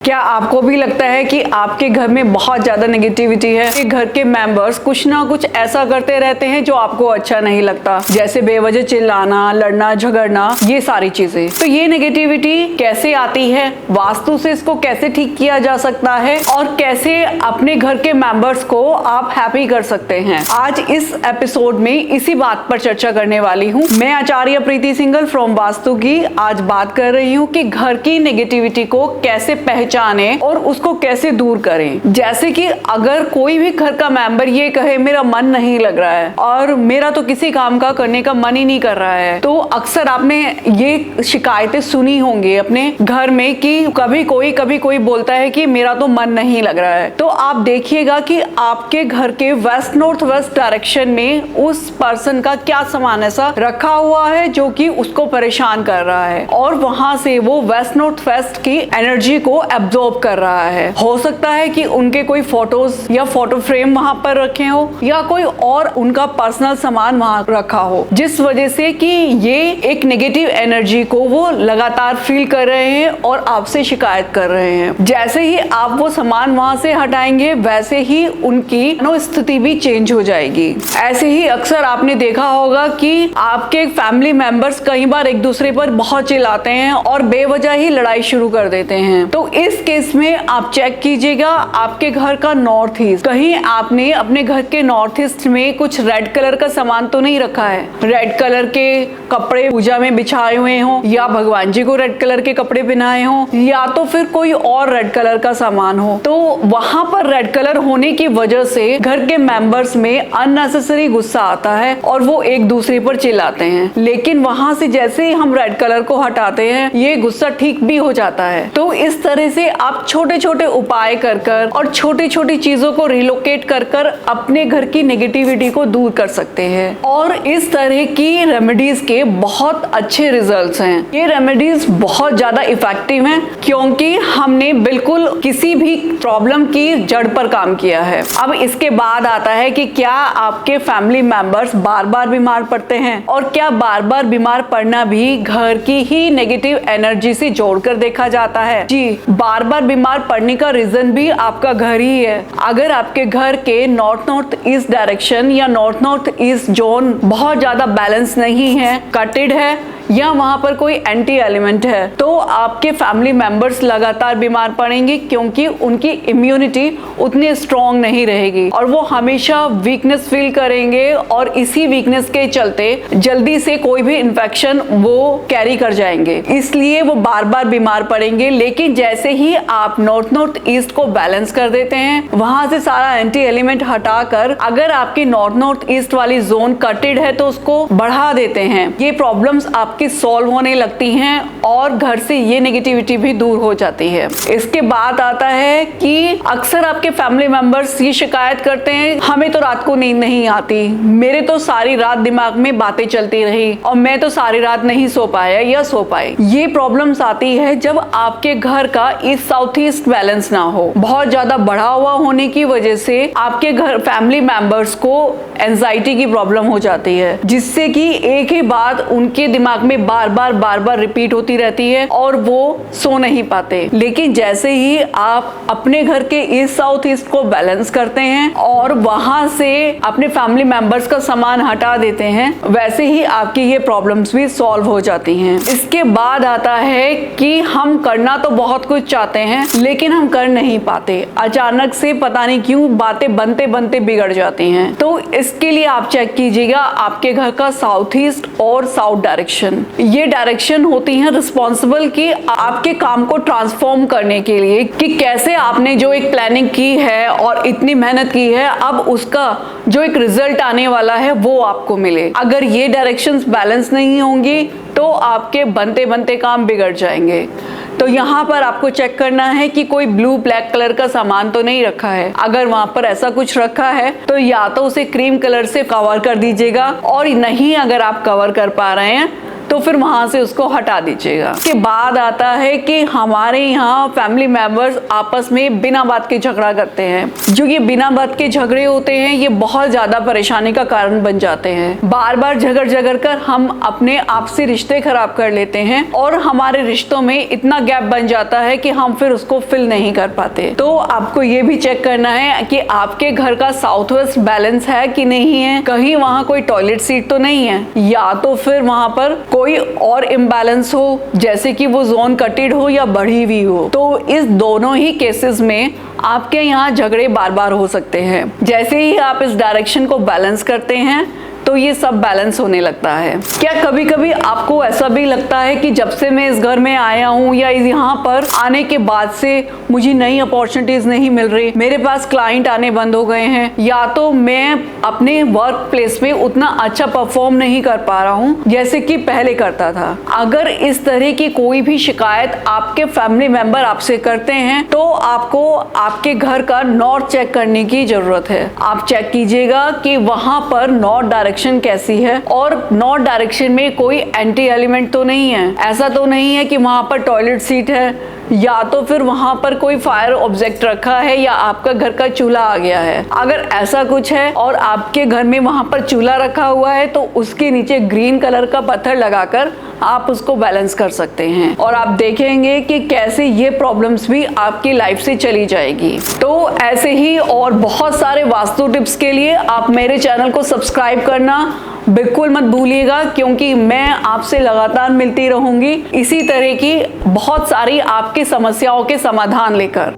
क्या आपको भी लगता है कि आपके घर में बहुत ज्यादा नेगेटिविटी है कि घर के मेंबर्स कुछ ना कुछ ऐसा करते रहते हैं जो आपको अच्छा नहीं लगता, जैसे बेवजह चिल्लाना, लड़ना, झगड़ना, ये सारी चीजें। तो ये नेगेटिविटी कैसे आती है, वास्तु से इसको कैसे ठीक किया जा सकता है और कैसे अपने घर के मेंबर्स को आप हैप्पी कर सकते हैं, आज इस एपिसोड में इसी बात पर चर्चा करने वाली हूँ। मैं आचार्य प्रीति सिंघल फ्रॉम वास्तु की आज बात कर रही हूँ कि घर की नेगेटिविटी को कैसे पहचाने और उसको कैसे दूर करें। जैसे कि अगर कोई भी घर का मेंबर ये कहे मेरा मन नहीं लग रहा है और मेरा तो किसी काम का करने का मन ही नहीं कर रहा है, तो अक्सर आपने ये शिकायतें सुनी होंगी अपने घर में कि कभी कोई बोलता है कि मेरा तो मन नहीं लग रहा है। तो आप देखिएगा कि आपके घर के वेस्ट नॉर्थ वेस्ट डायरेक्शन में उस पर्सन का क्या सामान ऐसा रखा हुआ है जो कि उसको परेशान कर रहा है और वहां से वो वेस्ट नॉर्थ वेस्ट की एनर्जी को एब्जॉर्ब कर रहा है। हो सकता है कि उनके कोई फोटोज या फोटो फ्रेम वहां पर रखे हो या कोई और उनका पर्सनल सामान वहां रखा हो, जिस वजह से कि ये एक नेगेटिव एनर्जी को वो लगातार फील कर रहे हैं और आपसे शिकायत कर रहे हैं। जैसे ही आप वो सामान वहां से हटाएंगे वैसे ही उनकी स्थिति भी चेंज हो जाएगी। ऐसे ही अक्सर आपने देखा होगा कि आपके फैमिली मेंबर्स कई बार एक दूसरे पर बहुत चिल्लाते हैं और बेवजह ही लड़ाई शुरू कर देते हैं। तो इस केस में आप चेक कीजिएगा आपके घर का नॉर्थ ईस्ट, कहीं आपने अपने घर के नॉर्थ ईस्ट में कुछ रेड कलर का सामान तो नहीं रखा है। रेड कलर के कपड़े पूजा में बिछाए हुए हो या भगवान जी को रेड कलर के कपड़े पहनाए हो या तो फिर कोई और रेड कलर का सामान हो, तो वहां पर रेड कलर होने की वजह से घर के मेंबर्स में अननेसेसरी गुस्सा आता है और वो एक दूसरे पर चिल्लाते हैं। लेकिन वहां से जैसे ही हम रेड कलर को हटाते हैं ये गुस्सा ठीक भी हो जाता है। तो इस तरह से आप छोटे छोटे उपाय कर कर और छोटी छोटी चीजों को रिलोकेट कर कर अपने घर की नेगेटिविटी को दूर कर सकते हैं और इस तरह की रेमेडीज के बहुत अच्छे रिजल्ट्स हैं। ये रेमेडीज बहुत ज्यादा इफेक्टिव हैं क्योंकि हमने बिल्कुल किसी भी प्रॉब्लम की जड़ पर काम किया है। अब इसके बाद आता है कि क्या आपके फैमिली मेंबर्स बार बार बीमार पड़ते हैं और क्या बार बार बीमार पड़ना भी घर की ही नेगेटिव एनर्जी से जोड़कर देखा जाता है। जी, बार बार बीमार पड़ने का रीजन भी आपका घर ही है। अगर आपके घर के नॉर्थ ईस्ट डायरेक्शन या नॉर्थ ईस्ट जोन बहुत ज्यादा बैलेंस नहीं है, कटेड है या वहां पर कोई एंटी एलिमेंट है, तो आपके फैमिली मेंबर्स लगातार बीमार पड़ेंगे क्योंकि उनकी इम्यूनिटी उतनी स्ट्रॉन्ग नहीं रहेगी और वो हमेशा वीकनेस फील करेंगे और इसी वीकनेस के चलते जल्दी से कोई भी इन्फेक्शन वो कैरी कर जाएंगे, इसलिए वो बार बार बीमार पड़ेंगे। लेकिन जैसे ही आप नॉर्थ ईस्ट को बैलेंस कर देते हैं, वहां से सारा एंटी एलिमेंट हटाकर अगर आपकी नॉर्थ ईस्ट वाली जोन कटेड है तो उसको बढ़ा देते हैं, ये प्रॉब्लम्स आपकी सॉल्व होने लगती हैं और घर से ये नेगेटिविटी भी दूर हो जाती है। इसके बाद आता है कि अक्सर आपके फैमिली मेंबर्स ये शिकायत करते हैं हमें तो रात को नींद नहीं आती, मेरे तो सारी रात दिमाग में बातें चलती रही और मैं तो सारी रात नहीं सो पाया या सो पाई। ये प्रॉब्लम्स आती है जब आपके घर का ईस्ट साउथ ईस्ट बैलेंस ना हो। बहुत ज्यादा बढ़ा हुआ होने की वजह से आपके घर फैमिली मेंबर्स को एंजाइटी की प्रॉब्लम हो जाती है, जिससे कि एक ही बात उनके दिमाग में बार बार रिपीट होती रहती है और वो सो नहीं पाते। लेकिन जैसे ही आप अपने घर के ईस्ट साउथ ईस्ट को बैलेंस करते हैं और वहां से अपने फैमिली मेंबर्स का सामान हटा देते हैं, वैसे ही आपकी ये प्रॉब्लम्स भी सॉल्व हो जाती हैं। इसके बाद आता है कि हम करना तो बहुत कुछ चाहते हैं लेकिन हम कर नहीं पाते, अचानक से पता नहीं क्यों बातें बनते बनते बिगड़ जाती हैं। तो इसके लिए आप चेक कीजिएगा आपके घर का साउथ ईस्ट और साउथ डायरेक्शन, ये डायरेक्शन होती है रिस्पॉन्सिबल कि आपके काम को ट्रांसफॉर्म करने के लिए, कि कैसे आपने जो एक प्लानिंग की है और इतनी मेहनत की है अब उसका जो एक रिजल्ट आने वाला है वो आपको मिले। अगर ये डायरेक्शंस बैलेंस नहीं होंगी तो आपके बनते बनते काम बिगड़ जाएंगे। तो यहाँ पर आपको चेक करना है कि कोई ब्लू ब्लैक कलर का सामान तो नहीं रखा है। अगर वहां पर ऐसा कुछ रखा है तो या तो उसे क्रीम कलर से कवर कर दीजिएगा और नहीं अगर आप कवर कर पा रहे हैं तो फिर वहां से उसको हटा दीजिएगा। उसके बाद आता है कि हमारे यहाँ फैमिली मेंबर्स आपस में बिना बात के झगड़ा करते हैं। जो ये बिना बात के झगड़े होते हैं ये बहुत ज्यादा परेशानी का कारण बन जाते हैं। बार बार झगड़ कर हम अपने आपसी रिश्ते खराब कर लेते हैं और हमारे रिश्तों में इतना गैप बन जाता है कि हम फिर उसको फिल नहीं कर पाते। तो आपको ये भी चेक करना है कि आपके घर का साउथ वेस्ट बैलेंस है कि नहीं है, कहीं वहां कोई टॉयलेट सीट तो नहीं है, या तो फिर वहां पर कोई और इम्बैलेंस हो, जैसे कि वो जोन कटेड हो या बढ़ी हुई हो। तो इस दोनों ही केसेस में आपके यहाँ झगड़े बार बार हो सकते हैं। जैसे ही आप इस डायरेक्शन को बैलेंस करते हैं तो ये सब बैलेंस होने लगता है। क्या कभी कभी आपको ऐसा भी लगता है कि जब से मैं इस घर में आया हूँ या यहाँ पर आने के बाद से मुझे नई अपॉर्चुनिटीज नहीं मिल रही, मेरे पास क्लाइंट आने बंद हो गए हैं, या तो मैं अपने वर्क प्लेस में उतना अच्छा परफॉर्म नहीं कर पा रहा हूँ जैसे कि पहले करता था। अगर इस तरह की कोई भी शिकायत आपके फैमिली मेंबर आपसे करते हैं तो आपको आपके घर का नॉर्थ चेक करने की जरूरत है। आप चेक कीजिएगा कि वहां पर नॉर्थ डायरेक्शन कैसी है और नॉर्थ डायरेक्शन में कोई एंटी एलिमेंट तो नहीं है। ऐसा तो नहीं है कि वहां पर टॉयलेट सीट है या तो फिर वहां पर कोई फायर ऑब्जेक्ट रखा है या आपका घर का चूल्हा आ गया है। अगर ऐसा कुछ है और आपके घर में वहां पर चूल्हा रखा हुआ है तो उसके नीचे ग्रीन कलर का पत्थर लगाकर आप उसको बैलेंस कर सकते हैं और आप देखेंगे कि कैसे ये प्रॉब्लम्स भी आपकी लाइफ से चली जाएगी। तो ऐसे ही और बहुत सारे वास्तु टिप्स के लिए आप मेरे चैनल को सब्सक्राइब करना बिल्कुल मत भूलिएगा, क्योंकि मैं आपसे लगातार मिलती रहूंगी इसी तरह की बहुत सारी आपकी समस्याओं के समाधान लेकर।